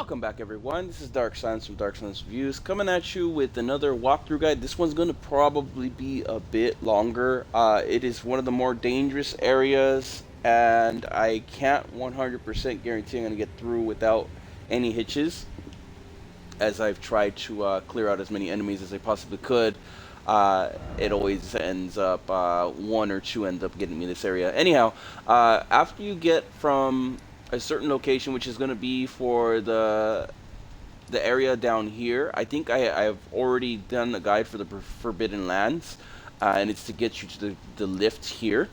Welcome back, everyone. This is Dark Silence from Dark Silence Reviews, coming at you with another walkthrough guide. This one's going to probably be a bit longer. It is one of the more dangerous areas, and I can't 100% guarantee I'm going to get through without any hitches, as I've tried to clear out as many enemies as I possibly could. It always ends up one or two end up getting me this area. Anyhow, after you get from a certain location, which is going to be for the area down here, I think I've already done a guide for the Forbidden Lands, and it's to get you to the lift here.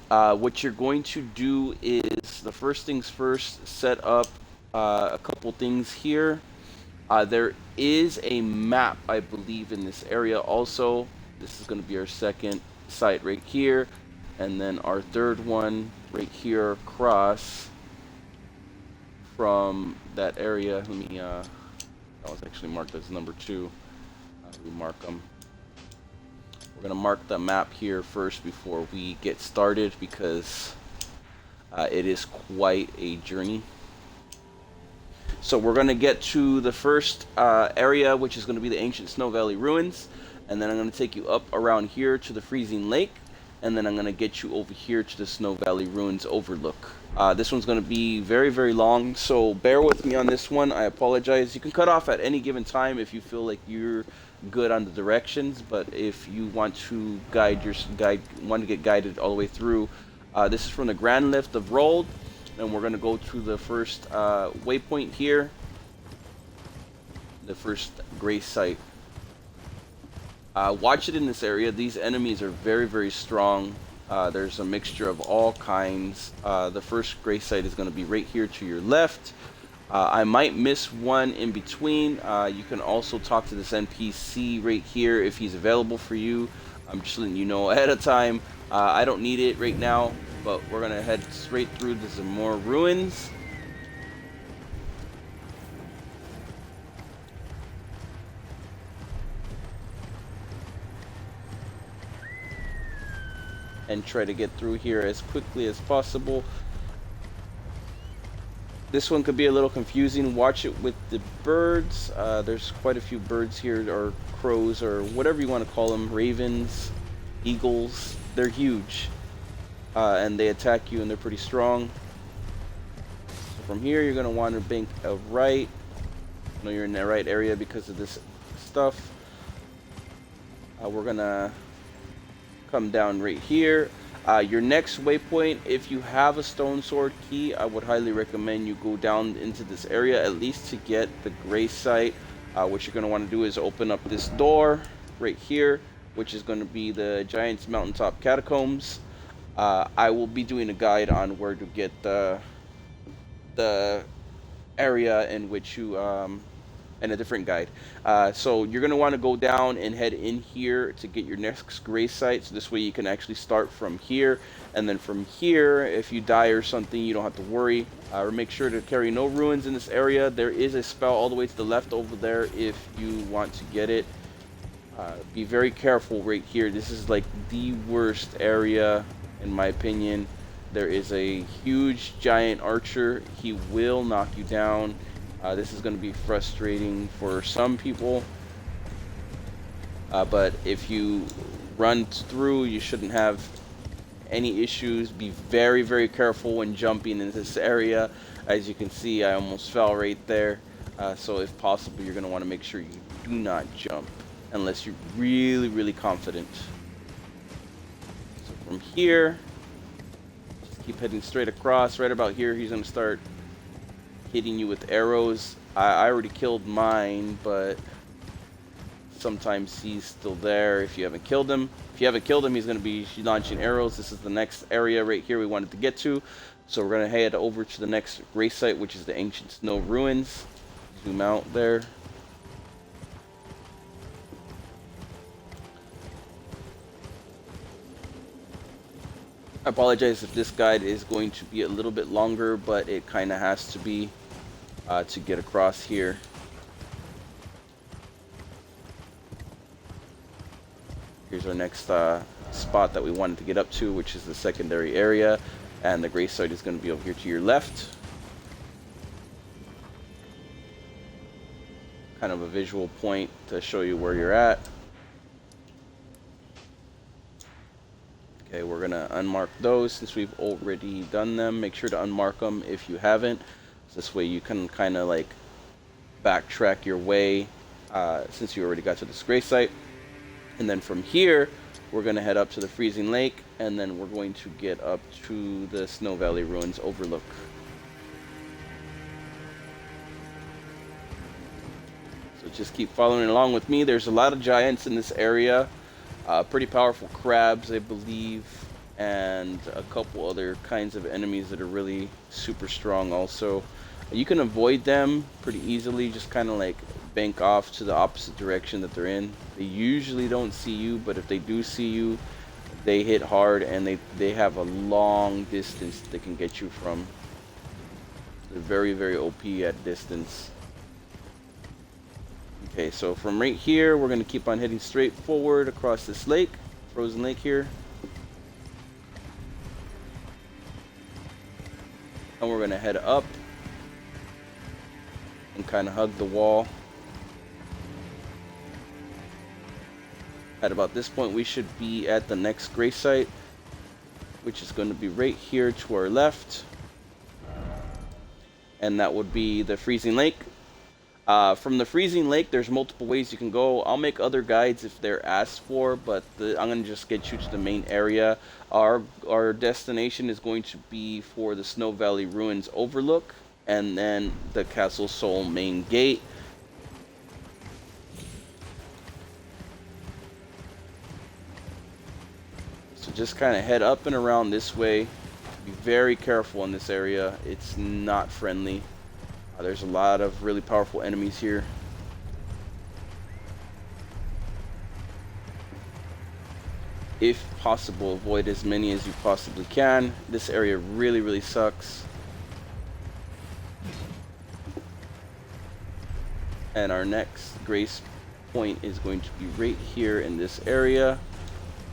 What you're going to do is, the first things first, set up a couple things here. There is a map, I believe, in this area also. This is going to be our second site right here. And then our third one right here across from that area. Let me, that was actually marked as number 2. We mark them. We're going to mark the map here first before we get started, because it is quite a journey. So we're going to get to the first area, which is going to be the ancient Snow Valley Ruins, and then I'm going to take you up around here to the Freezing Lake, and then I'm going to get you over here to the Snow Valley Ruins Overlook. This one's going to be very, very long, so bear with me on this one. I apologize. You can cut off at any given time if you feel like you're good on the directions, but if you want to get guided all the way through, this is from the Grand Lift of Rold. And we're going to go to the first waypoint here, the first gray site. Watch it in this area. These enemies are very, very strong. There's a mixture of all kinds. The first gray site is going to be right here to your left. I might miss one in between. You can also talk to this NPC right here if he's available for you. I'm just letting you know ahead of time. I don't need it right now, but we're going to head straight through the Zamor Ruins. And try to get through here as quickly as possible. This one could be a little confusing. Watch it with the birds. There's quite a few birds here, or crows, or whatever you want to call them. Ravens, eagles. They're huge. And they attack you, and they're pretty strong. So from here, you're going to want to bank a right. I know you're in the right area because of this stuff. We're going to come down right here. Your next waypoint, if you have a stone sword key, I would highly recommend you go down into this area, at least to get the gray site. What you're going to want to do is open up this door right here, which is going to be the Giants Mountaintop Catacombs. I will be doing a guide on where to get the area in which you and a different guide. So you're going to want to go down and head in here to get your next gray site. So this way you can actually start from here, and then from here, if you die or something, you don't have to worry. Make sure to carry no ruins in this area. There is a spell all the way to the left over there if you want to get it. Be very careful right here. This is like the worst area, in my opinion. There is a huge giant archer. He will knock you down. This is going to be frustrating for some people, but if you run through, you shouldn't have any issues. Be very, very careful when jumping in this area. As you can see, I almost fell right there. So if possible, you're going to want to make sure you do not jump unless you're really, really confident. So from here, just keep heading straight across. Right about here, he's going to start hitting you with arrows. I already killed mine, but sometimes he's still there if you haven't killed him. If you haven't killed him, he's going to be launching arrows. This is the next area right here we wanted to get to. So we're going to head over to the next gray site, which is the ancient Snow Ruins. Zoom out there. I apologize if this guide is going to be a little bit longer, but it kind of has to be to get across here. Here's our next spot that we wanted to get up to, which is the secondary area, and the gray site is going to be over here to your left. kind of a visual point to show you where you're at. Okay, we're gonna unmark those since we've already done them. Make sure to unmark them if you haven't. So this way you can kind of like backtrack your way since you already got to this gray site. And then from here, we're gonna head up to the freezing lake, and then we're going to get up to the Snow Valley Ruins Overlook. So just keep following along with me. There's a lot of giants in this area. Pretty powerful crabs, I believe, and a couple other kinds of enemies that are really super strong also. You can avoid them pretty easily, just kind of like bank off to the opposite direction that they're in. They usually don't see you, but if they do see you, they hit hard, and they have a long distance they can get you from. They're very, very OP at distance. Okay, so from right here, we're going to keep on heading straight forward across this lake, frozen lake here. And we're going to head up and kind of hug the wall. At about this point, we should be at the next gray site, which is going to be right here to our left. And that would be the freezing lake. From the freezing lake, there's multiple ways you can go. I'll make other guides if they're asked for, but I'm going to just get you to the main area. Our destination is going to be for the Snow Valley Ruins Overlook, and then the Castle Soul main gate. So just kind of head up and around this way. Be very careful in this area. It's not friendly. There's a lot of really powerful enemies here. If possible, avoid as many as you possibly can. This area really, really sucks. And our next grace point is going to be right here in this area.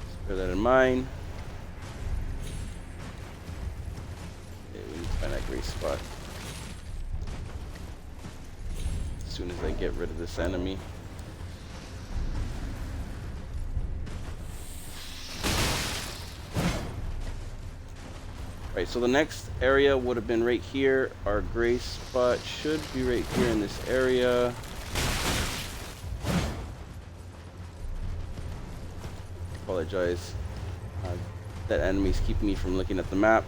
So bear that in mind. Okay, we need to find that grace spot. As soon as I get rid of this enemy. Right, so the next area would have been right here. Our gray spot should be right here in this area. Apologize. That enemy's keeping me from looking at the map.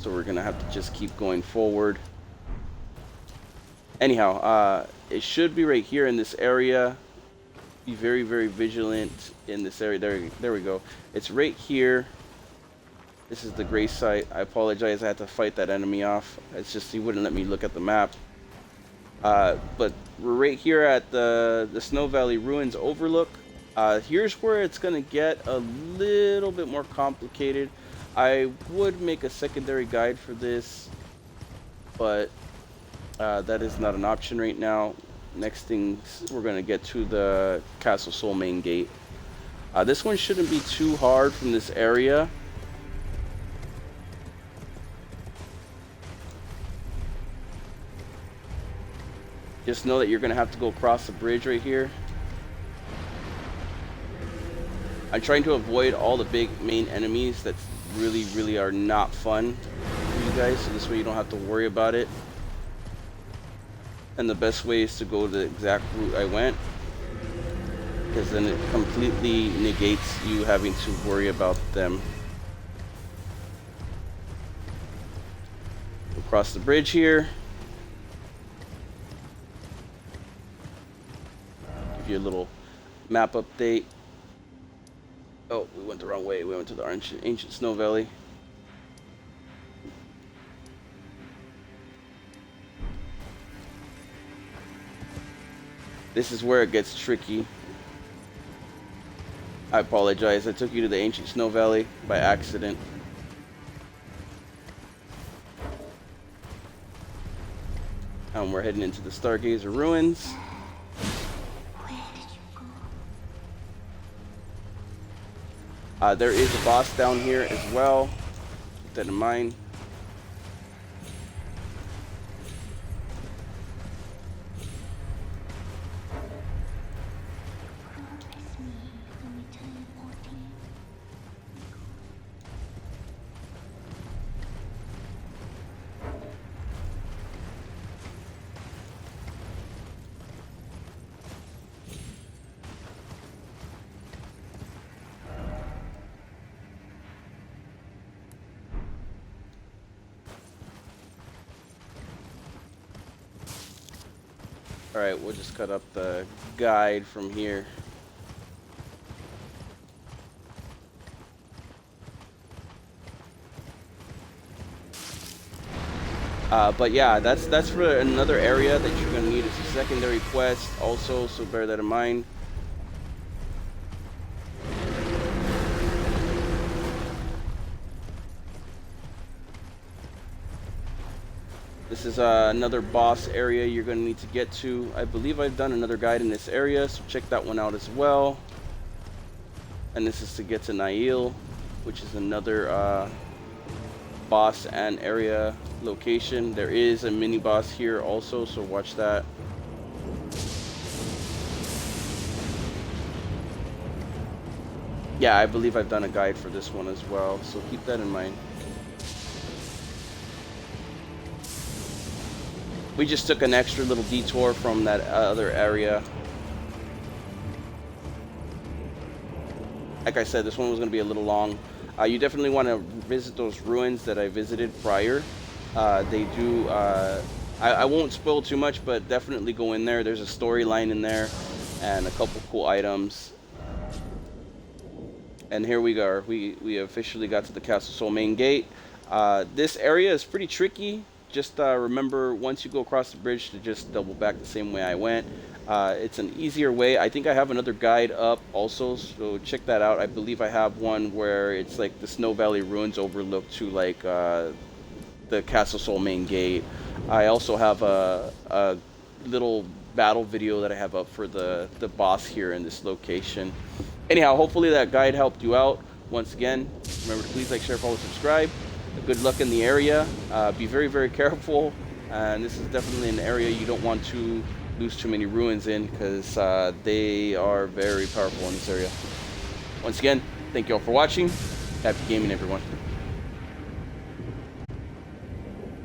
So we're gonna have to just keep going forward. Anyhow, it should be right here in this area. Be very, very vigilant in this area. There we go. It's right here. This is the gray site. I apologize. I had to fight that enemy off. It's just he wouldn't let me look at the map. But we're right here at the Snow Valley Ruins Overlook. Here's where it's going to get a little bit more complicated. I would make a secondary guide for this, but that is not an option right now. Next thing, we're going to get to the Castle Soul main gate. This one shouldn't be too hard from this area. Just know that you're going to have to go across the bridge right here. I'm trying to avoid all the big main enemies that really, really are not fun for you guys, so this way you don't have to worry about it. And the best way is to go the exact route I went, because then it completely negates you having to worry about them. Across the bridge here. Give you a little map update. Oh, we went the wrong way. We went to the ancient Snow Valley. This is where it gets tricky. I apologize. I took you to the ancient Snow Valley by accident. And we're heading into the Stargazer Ruins. There is a boss down here as well. Keep that in mind. Alright, we'll just cut up the guide from here. But yeah, that's for another area that you're gonna need. It's a secondary quest also, so bear that in mind. This is another boss area you're going to need to get to. I believe I've done another guide in this area, so check that one out as well. And this is to get to Nail, which is another boss and area location. There is a mini boss here also, so watch that. Yeah, I believe I've done a guide for this one as well, so keep that in mind. We just took an extra little detour from that other area. Like I said, this one was going to be a little long. You definitely want to visit those ruins that I visited prior. They do... I won't spoil too much, but definitely go in there. There's a storyline in there and a couple cool items. And here we go. We officially got to the Castle Soul main gate. This area is pretty tricky. Just remember, once you go across the bridge, to just double back the same way I went. It's an easier way. I think I have another guide up also, so check that out. I believe I have one where it's like the Snow Valley Ruins overlook to like the Castle Soul main gate. I also have a little battle video that I have up for the boss here in this location. Anyhow, hopefully that guide helped you out. Once again, remember to please like, share, follow, subscribe. Good luck in the area. Be very, very careful. And this is definitely an area you don't want to lose too many ruins in, because they are very powerful in this area. Once again, thank you all for watching. Happy gaming, everyone.